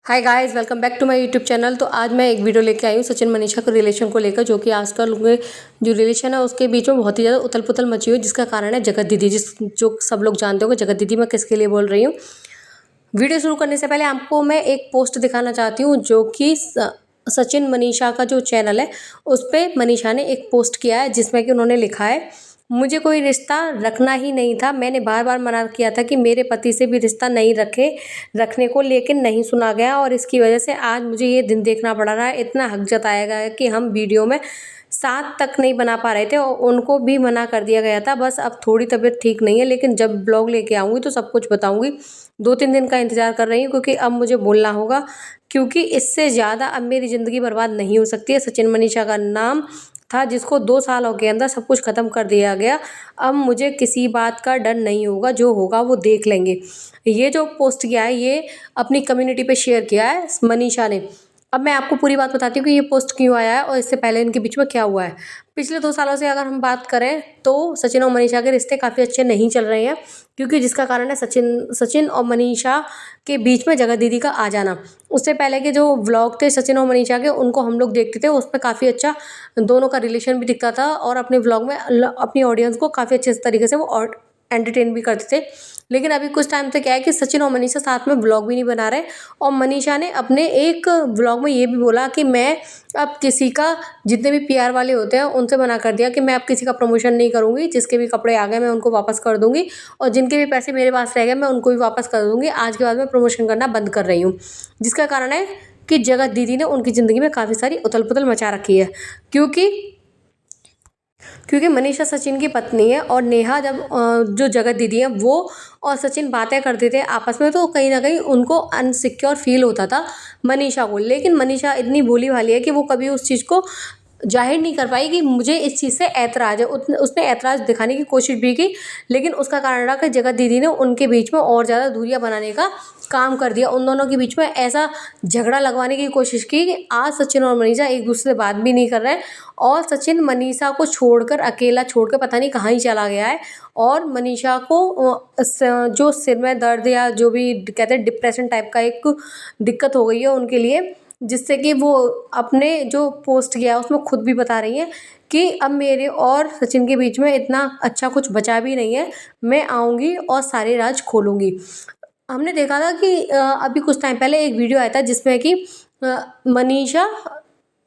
Hi guys, welcome back to my YouTube channel. तो आज मैं एक वीडियो लेके आई हूँ सचिन मनीषा के रिलेशन को लेकर, जो कि आजकल उनके जो रिलेशन है उसके बीच में बहुत ही ज़्यादा उथल पुथल मची हुई है, जिसका कारण है जगत दीदी, जो सब लोग जानते होंगे। जगत दीदी मैं किसके लिए बोल रही हूँ। वीडियो शुरू करने से पहले आपको मैं एक पोस्ट दिखाना चाहती हूँ, जो कि सचिन मनीषा का जो चैनल है उस पर मनीषा ने एक पोस्ट किया है, जिसमें कि उन्होंने लिखा है, मुझे कोई रिश्ता रखना ही नहीं था। मैंने बार बार मना किया था कि मेरे पति से भी रिश्ता नहीं रखने को, लेकिन नहीं सुना गया और इसकी वजह से आज मुझे ये दिन देखना पड़ रहा है। इतना हक जताया गया है कि हम वीडियो में साथ तक नहीं बना पा रहे थे और उनको भी मना कर दिया गया था। बस अब थोड़ी तबीयत ठीक नहीं है, लेकिन जब ब्लॉग लेके आऊँगी तो सब कुछ बताऊँगी। 2-3 दिन का इंतज़ार कर रही हूँ, क्योंकि अब मुझे बोलना होगा, क्योंकि इससे ज़्यादा अब मेरी ज़िंदगी बर्बाद नहीं हो सकती है। सचिन मनीषा का नाम था, जिसको 2 सालों के अंदर सब कुछ ख़त्म कर दिया गया। अब मुझे किसी बात का डर नहीं होगा, जो होगा वो देख लेंगे। ये जो पोस्ट किया है, ये अपनी कम्युनिटी पे शेयर किया है मनीषा ने। अब मैं आपको पूरी बात बताती हूँ कि ये पोस्ट क्यों आया है और इससे पहले इनके बीच में क्या हुआ है। पिछले 2 सालों से अगर हम बात करें तो सचिन और मनीषा के रिश्ते काफ़ी अच्छे नहीं चल रहे हैं, क्योंकि जिसका कारण है सचिन और मनीषा के बीच में जगत दीदी का आ जाना। उससे पहले के जो व्लॉग थे सचिन और मनीषा के, उनको हम लोग देखते थे, उसमें काफ़ी अच्छा दोनों का रिलेशन भी दिखता था और अपने व्लॉग में अपनी ऑडियंस को काफ़ी अच्छे तरीके से वो और एंटरटेन भी करते थे। लेकिन अभी कुछ टाइम से क्या है कि सचिन और मनीषा साथ में व्लॉग भी नहीं बना रहे, और मनीषा ने अपने एक व्लॉग में ये भी बोला कि मैं अब किसी का, जितने भी पीआर वाले होते हैं उनसे मना कर दिया कि मैं अब किसी का प्रमोशन नहीं करूँगी। जिसके भी कपड़े आ गए मैं उनको वापस कर दूँगी, और जिनके भी पैसे मेरे पास रह गए मैं उनको भी वापस कर दूँगी। आज के बाद मैं प्रमोशन करना बंद कर रही हूँ। जिसका कारण है कि जगत दीदी ने उनकी ज़िंदगी में काफ़ी सारी उथल पुथल मचा रखी है, क्योंकि मनीषा सचिन की पत्नी है, और नेहा जब जो जगत दीदी है वो और सचिन बातें करते थे आपस में, तो कहीं ना कहीं उनको अनसिक्योर फील होता था मनीषा को। लेकिन मनीषा इतनी भोली भाली है कि वो कभी उस चीज़ को जाहिर नहीं कर पाई कि मुझे इस चीज़ से ऐतराज़ है। उसने ऐतराज़ दिखाने की कोशिश भी की, लेकिन उसका कारण रहा कि जगत दीदी ने उनके बीच में और ज़्यादा दूरियां बनाने का काम कर दिया। उन दोनों के बीच में ऐसा झगड़ा लगवाने की कोशिश की कि आज सचिन और मनीषा एक दूसरे से बात भी नहीं कर रहे हैं, और सचिन मनीषा को छोड़कर, अकेला छोड़कर पता नहीं कहाँ ही चला गया है। और मनीषा को जो सिर में दर्द या जो भी कहते हैं डिप्रेशन टाइप का एक दिक्कत हो गई है उनके लिए, जिससे कि वो अपने जो पोस्ट किया उसमें खुद भी बता रही हैं कि अब मेरे और सचिन के बीच में इतना अच्छा कुछ बचा भी नहीं है। मैं आऊँगी और सारे राज खोलूँगी। हमने देखा था कि अभी कुछ टाइम पहले एक वीडियो आया था, जिसमें कि मनीषा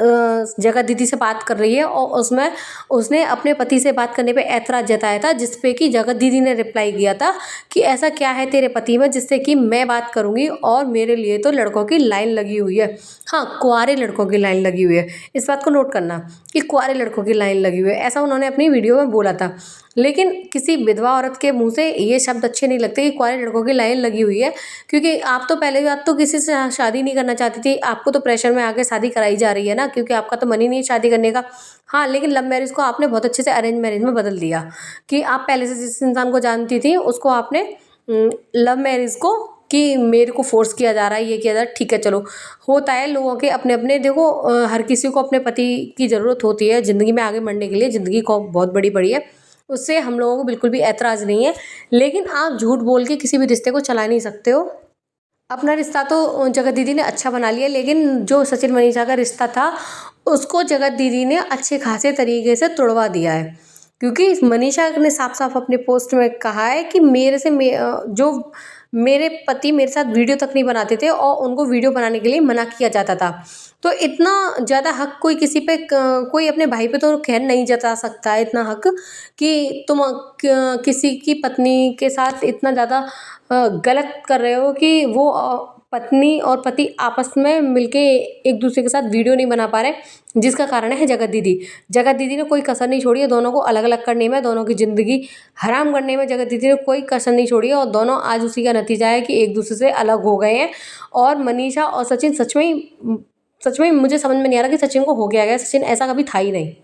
जगत दीदी से बात कर रही है, और उसमें उसने अपने पति से बात करने पे ऐतराज़ जताया था, जिस पे कि जगत दीदी ने रिप्लाई किया था कि ऐसा क्या है तेरे पति में जिससे कि मैं बात करूंगी, और मेरे लिए तो लड़कों की लाइन लगी हुई है। हाँ, कुंवारे लड़कों की लाइन लगी हुई है। इस बात को नोट करना कि कुंवारे लड़कों की लाइन लगी हुई है, ऐसा उन्होंने अपनी वीडियो में बोला था। लेकिन किसी विधवा औरत के मुंह से ये शब्द अच्छे नहीं लगते कि कुंवारे लड़कों की लाइन लगी हुई है, क्योंकि आप तो पहले बात तो किसी से शादी नहीं करना चाहती थी। आपको तो प्रेशर में आके शादी कराई जा रही है ना, क्योंकि आपका तो मन ही नहीं है शादी करने का। हाँ, लेकिन लव मैरिज को आपने बहुत अच्छे से अरेंज मैरिज में बदल दिया, कि आप पहले से जिस इंसान को जानती थी उसको आपने लव मैरिज को, कि मेरे को फोर्स किया जा रहा है, ये किया जा रहा है। ठीक है, चलो, होता है लोगों के अपने अपने। देखो, हर किसी को अपने पति की ज़रूरत होती है ज़िंदगी में आगे बढ़ने के लिए। ज़िंदगी को बहुत बड़ी है, उससे हम लोगों को बिल्कुल भी ऐतराज़ नहीं है। लेकिन आप झूठ बोल के किसी भी रिश्ते को चला नहीं सकते हो। अपना रिश्ता तो जगत दीदी ने अच्छा बना लिया, लेकिन जो सचिन मनीषा का रिश्ता था उसको जगत दीदी ने अच्छे खासे तरीके से तोड़वा दिया है। क्योंकि मनीषा ने साफ साफ अपने पोस्ट में कहा है कि जो मेरे पति मेरे साथ वीडियो तक नहीं बनाते थे, और उनको वीडियो बनाने के लिए मना किया जाता था। तो इतना ज़्यादा हक कोई किसी पे, कोई अपने भाई पे तो खैर नहीं जता सकता है इतना हक, कि तुम किसी की पत्नी के साथ इतना ज़्यादा गलत कर रहे हो कि वो पत्नी और पति आपस में मिलके एक दूसरे के साथ वीडियो नहीं बना पा रहे। जिसका कारण है जगत दीदी ने कोई कसर नहीं छोड़ी है दोनों को अलग अलग करने में, दोनों की ज़िंदगी हराम करने में जगत दीदी ने कोई कसर नहीं छोड़ी है, और दोनों आज उसी का नतीजा है कि एक दूसरे से अलग हो गए हैं। और मनीषा और सचिन सच में मुझे समझ में नहीं आ रहा कि सचिन को हो गया। सचिन ऐसा कभी था ही नहीं।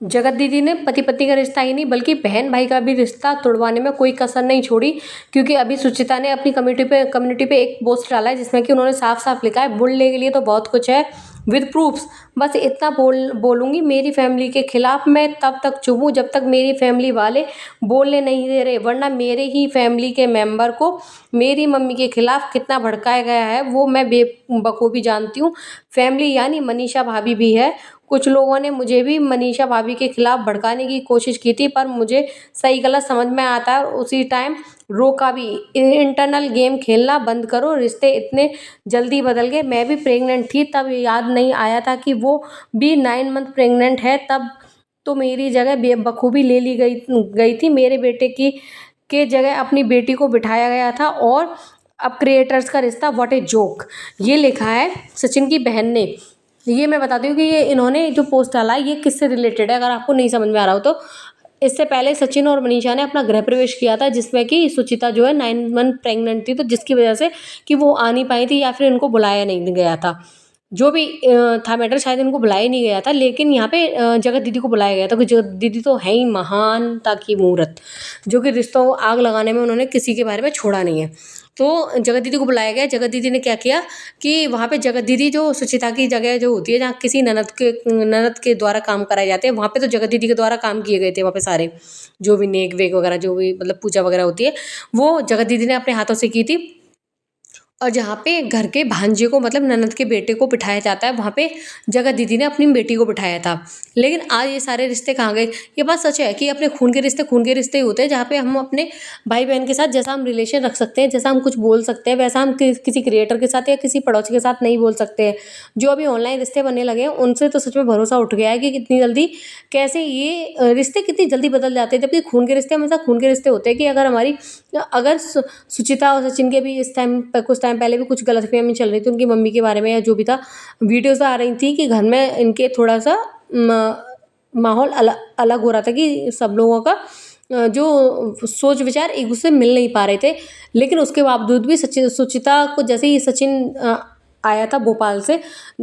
जगत दीदी ने पति पत्नी का रिश्ता ही नहीं, बल्कि बहन भाई का भी रिश्ता तोड़वाने में कोई कसर नहीं छोड़ी। क्योंकि अभी सुचिता ने अपनी कम्युनिटी पे एक पोस्ट डाला है, जिसमें कि उन्होंने साफ साफ लिखा है, बोलने के लिए तो बहुत कुछ है, विद प्रूफ्स। बस इतना बोलूँगी, मेरी फैमिली के खिलाफ मैं तब तक चुप हूँ जब तक मेरी फैमिली वाले बोलने नहीं दे रहे, वरना मेरे ही फैमिली के मेंबर को मेरी मम्मी के खिलाफ कितना भड़काया गया है वो मैं बखूबी जानती हूँ। फैमिली यानी मनीषा भाभी भी है। कुछ लोगों ने मुझे भी मनीषा भाभी के खिलाफ भड़काने की कोशिश की थी, पर मुझे सही गलत समझ में आता है और उसी टाइम रोका भी। इंटरनल गेम खेलना बंद करो, रिश्ते इतने जल्दी बदल गए। मैं भी प्रेग्नेंट थी तब याद नहीं आया था कि वो भी 9 मंथ प्रेग्नेंट है, तब तो मेरी जगह बखूबी ले ली गई गई थी। मेरे बेटे की के जगह अपनी बेटी को बिठाया गया था। और अब क्रिएटर्स का रिश्ता व्हाट ए जोक, ये लिखा है सचिन की बहन ने। ये मैं बताती हूँ कि ये इन्होंने जो पोस्ट डाला है ये किससे रिलेटेड है, अगर आपको नहीं समझ में आ रहा हो तो। इससे पहले सचिन और मनीषा ने अपना गृह प्रवेश किया था, जिसमें कि सुचिता जो है 9 मंथ प्रेग्नेंट थी, तो जिसकी वजह से कि वो आ नहीं पाई थी या फिर इनको बुलाया नहीं गया था। जो भी था मैटर, शायद इनको बुलाया नहीं गया था, लेकिन यहाँ पे जगत दीदी को बुलाया गया था, क्योंकि जगत दीदी तो है ही महानता की मूरत, जो कि रिश्तों को आग लगाने में उन्होंने किसी के बारे में छोड़ा नहीं है। तो जगत दीदी को बुलाया गया। जगत दीदी ने क्या किया कि वहाँ पे जगत दीदी जो सुचिता की जगह जो होती है, जहाँ किसी ननद के द्वारा काम कराए जाते हैं, वहाँ पे तो जगत दीदी के द्वारा काम किए गए थे। वहाँ पे सारे जो भी नेक वेक वगैरह, जो भी मतलब पूजा वगैरह होती है, वो जगत दीदी ने अपने हाथों से की थी। और जहाँ पे घर के भांजे को मतलब ननद के बेटे को बिठाया जाता है, वहाँ पे जगत दीदी ने अपनी बेटी को बिठाया था। लेकिन आज ये सारे रिश्ते कहाँ गए? ये बात सच है कि अपने खून के रिश्ते ही होते हैं, जहाँ पे हम अपने भाई बहन के साथ जैसा हम रिलेशन रख सकते हैं, जैसा हम कुछ बोल सकते हैं, वैसा हम किसी क्रिएटर के साथ या किसी पड़ोसी के साथ नहीं बोल सकते हैं। जो अभी ऑनलाइन रिश्ते बनने लगे हैं, उनसे तो सच में भरोसा उठ गया है कि कितनी जल्दी कैसे ये रिश्ते कितनी जल्दी बदल जाते हैं। जबकि खून के रिश्ते हमेशा खून के रिश्ते होते हैं कि अगर सुचिता और सचिन के भी इस टाइम पे कुछ टाइम पहले भी कुछ गलतफहमी चल रही थी उनकी मम्मी के बारे में, या जो भी था, वीडियोस आ रही थी कि घर में इनके थोड़ा सा माहौल अलग हो रहा था, कि सब लोगों का जो सोच विचार एक दूसरे से मिल नहीं पा रहे थे। लेकिन उसके बावजूद भी सुचिता को जैसे ही सचिन आया था भोपाल से,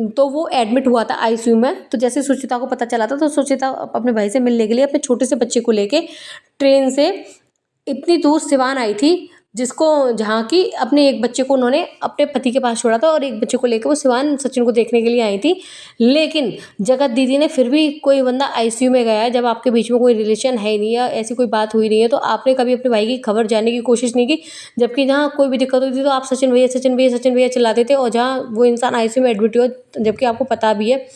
तो वो एडमिट हुआ था आईसीयू में। तो जैसे सुचिता को पता चला था, तो सुचिता अपने भाई से मिलने के लिए अपने छोटे से बच्चे को लेके ट्रेन से इतनी दूर सिवान आई थी, जहाँ की अपने एक बच्चे को उन्होंने अपने पति के पास छोड़ा था, और एक बच्चे को लेकर वो सिवान सचिन को देखने के लिए आई थी। लेकिन जगत दीदी ने फिर भी, कोई बंदा आईसीयू में गया है, जब आपके बीच में कोई रिलेशन है ही नहीं या ऐसी कोई बात हुई नहीं है, तो आपने कभी अपने भाई की खबर जानने की कोशिश नहीं की। जबकि जहाँ कोई भी दिक्कत होती थी तो आप सचिन भैया, सचिन भैया, सचिन भैया चिल्लाते थे, और जहाँ वो इंसान आईसीयू में एडमिट हुआ, जबकि आपको पता भी है,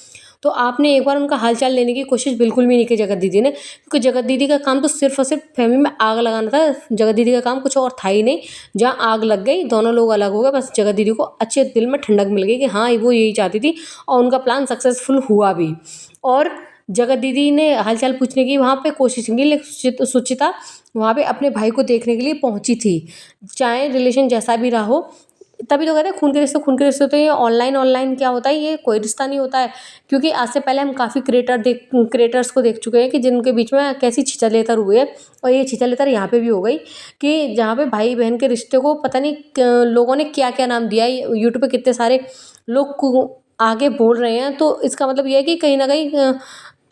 तो आपने एक बार उनका हालचाल लेने की कोशिश बिल्कुल भी नहीं की जगत दीदी ने। क्योंकि जगत दीदी का काम तो सिर्फ और सिर्फ फैमिली में आग लगाना था। जगत दीदी का काम कुछ और था ही नहीं। जहाँ आग लग गई, दोनों लोग अलग हो गए, बस जगत दीदी को अच्छे दिल में ठंडक मिल गई कि हाँ, वो यही चाहती थी, और उनका प्लान सक्सेसफुल हुआ भी। और जगत दीदी ने हालचाल पूछने की वहाँ पे कोशिश की, लेकिन सुचिता वहाँ पे अपने भाई को देखने के लिए पहुंची थी, चाहे रिलेशन जैसा भी रहा हो। तभी तो कहते हैं खून के रिश्ते होते हैं। ये ऑनलाइन क्या होता है, ये कोई रिश्ता नहीं होता है। क्योंकि आज से पहले हम काफ़ी क्रिएटर्स को देख चुके हैं कि जिनके बीच में कैसी छिछलेतर हुई है, और ये छिछलेतर यहाँ पे भी हो गई, कि जहाँ पे भाई बहन के रिश्ते को पता नहीं लोगों ने क्या क्या नाम दिया है। यूट्यूब पे कितने सारे लोग आगे बोल रहे हैं, तो इसका मतलब ये है कि कहीं ना कहीं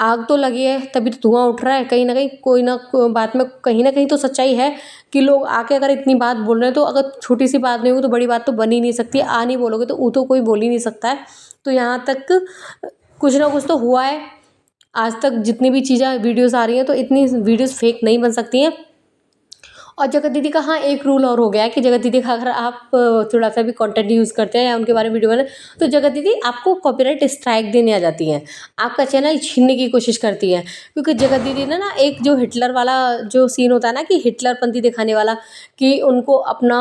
आग तो लगी है, तभी तो धुआं उठ रहा है। कहीं ना कहीं कोई ना बात में कहीं ना कहीं तो सच्चाई है, कि लोग आके अगर इतनी बात बोल रहे हैं, तो अगर छोटी सी बात नहीं होगी तो बड़ी बात तो बन ही नहीं सकती। नहीं बोलोगे तो वो तो कोई बोल ही नहीं सकता है। तो यहाँ तक कुछ ना कुछ तो हुआ है। आज तक जितनी भी चीज़ें वीडियोस आ रही हैं, तो इतनी वीडियोस फेक नहीं बन सकती हैं। और जगत दीदी का हाँ, एक रूल और हो गया है कि जगत दीदी का अगर आप थोड़ा सा भी कंटेंट यूज़ करते हैं या उनके बारे में वीडियो बनाए, तो जगत दीदी आपको कॉपीराइट स्ट्राइक देने आ जाती हैं, आपका चैनल छीनने की कोशिश करती है। क्योंकि जगत दीदी ने ना एक जो हिटलर वाला जो सीन होता है ना, कि हिटलरपंथी दिखाने वाला, कि उनको अपना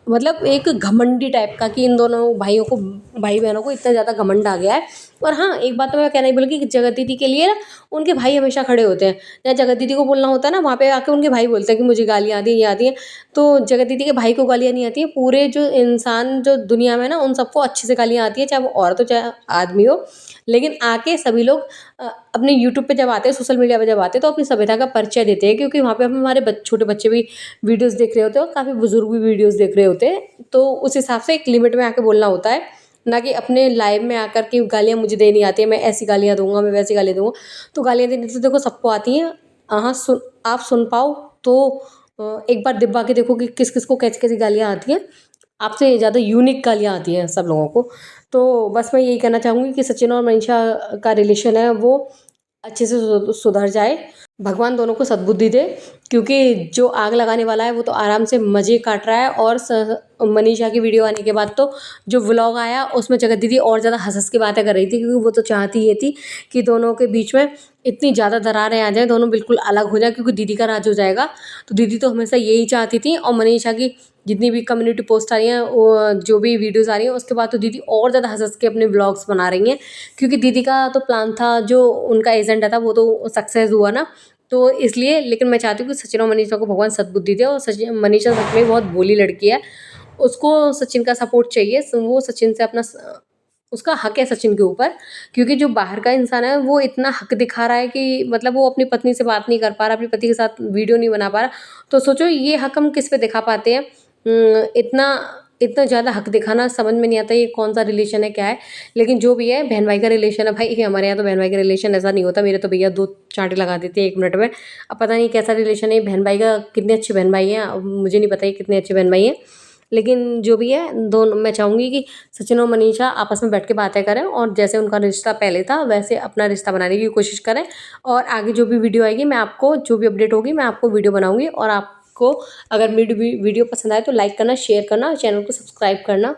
मतलब एक घमंडी टाइप का, कि इन दोनों भाई बहनों को इतना ज़्यादा घमंड आ गया है। और हाँ, एक बात तो मैं कहना ही बोलूँगी कि जगत दीदी के लिए ना उनके भाई हमेशा खड़े होते हैं। जहाँ जगत दीदी को बोलना होता है ना, वहाँ पे आके उनके भाई बोलते हैं कि मुझे गालियाँ आती हैं, ये आती हैं। तो जगत दीदी के भाई को गालियाँ नहीं आती हैं, पूरे जो इंसान जो दुनिया में ना, उन सबको अच्छे से गालियाँ आती हैं, चाहे वो औरत हो चाहे आदमी हो। लेकिन आके सभी लोग अपने यूट्यूब पे जब आते हैं, सोशल मीडिया पे जब आते हैं, तो अपनी सभ्यता का परिचय देते हैं। क्योंकि वहाँ पे हमारे छोटे बच्चे भी वीडियोस देख रहे होते हैं, और काफ़ी बुजुर्ग भी वीडियोस देख रहे होते हैं। तो उस हिसाब से एक लिमिट में आके बोलना होता है, ना कि अपने लाइव में आकर के गालियाँ मुझे देनी आती है, मैं ऐसी गालियाँ दूंगा, मैं वैसी गालियाँ दूंगा। तो गालियाँ देनी तो देखो सबको आती हैं। हाँ, आप सुन पाओ तो एक बार दिब्बा के देखो कि किस किस को कैसी कैसी गालियाँ आती हैं। आपसे ज़्यादा यूनिक गालियाँ आती हैं सब लोगों को। तो बस मैं यही कहना चाहूँगी कि सचिन और मनीषा का रिलेशन है वो अच्छे से सुधर जाए। भगवान दोनों को सद्बुद्धि दे, क्योंकि जो आग लगाने वाला है वो तो आराम से मज़े काट रहा है। और मनीषा की वीडियो आने के बाद तो जो व्लॉग आया उसमें जगत दीदी और ज़्यादा हँस-हँस के बातें कर रही थी, क्योंकि वो तो चाहती ये थी कि दोनों के बीच में इतनी ज़्यादा दरारें आ जाएँ, दोनों बिल्कुल अलग हो जाएँ, क्योंकि दीदी का राज हो जाएगा। तो दीदी तो हमेशा यही चाहती थी। और मनीषा की जितनी भी कम्युनिटी पोस्ट आ रही हैं, जो भी वीडियोज़ आ रही हैं, उसके बाद तो दीदी और ज़्यादा हँस-हँस के अपने व्लॉग्स बना रही हैं, क्योंकि दीदी का तो प्लान था, जो उनका एजेंडा था वो तो सक्सेस हुआ ना। तो इसलिए लेकिन मैं चाहती हूँ कि सचिन और मनीषा को भगवान सद्बुद्धि दे। और मनीषा सच में बहुत भोली लड़की है, उसको सचिन का सपोर्ट चाहिए। वो सचिन से अपना उसका हक है सचिन के ऊपर, क्योंकि जो बाहर का इंसान है वो इतना हक दिखा रहा है कि मतलब वो अपनी पत्नी से बात नहीं कर पा रहा, अपनी पति के साथ वीडियो नहीं बना पा रहा। तो सोचो ये हक हम किस पे दिखा पाते हैं। इतना इतना ज़्यादा हक दिखाना समझ में नहीं आता ये कौन सा रिलेशन है, क्या है। लेकिन जो भी है, बहन भाई का रिलेशन है भाई। हमारे यहाँ तो बहन भाई का रिलेशन ऐसा नहीं होता। मेरे तो भैया 2 चांटे लगा देते हैं 1 मिनट में। अब पता नहीं कैसा रिलेशन है बहन भाई का, कितने अच्छे बहन भाई हैं, अब मुझे नहीं पता ये कितने अच्छे बहन भाई हैं। लेकिन जो भी है, दोनों मैं चाहूँगी कि सचिन और मनीषा आपस में बैठ के बातें करें, और जैसे उनका रिश्ता पहले था वैसे अपना रिश्ता बनाने की कोशिश करें। और आगे जो भी वीडियो आएगी, मैं आपको जो भी अपडेट होगी मैं आपको वीडियो बनाऊँगी। और आपको अगर मेरी वीडियो पसंद आए तो लाइक करना, शेयर करना, चैनल को सब्सक्राइब करना।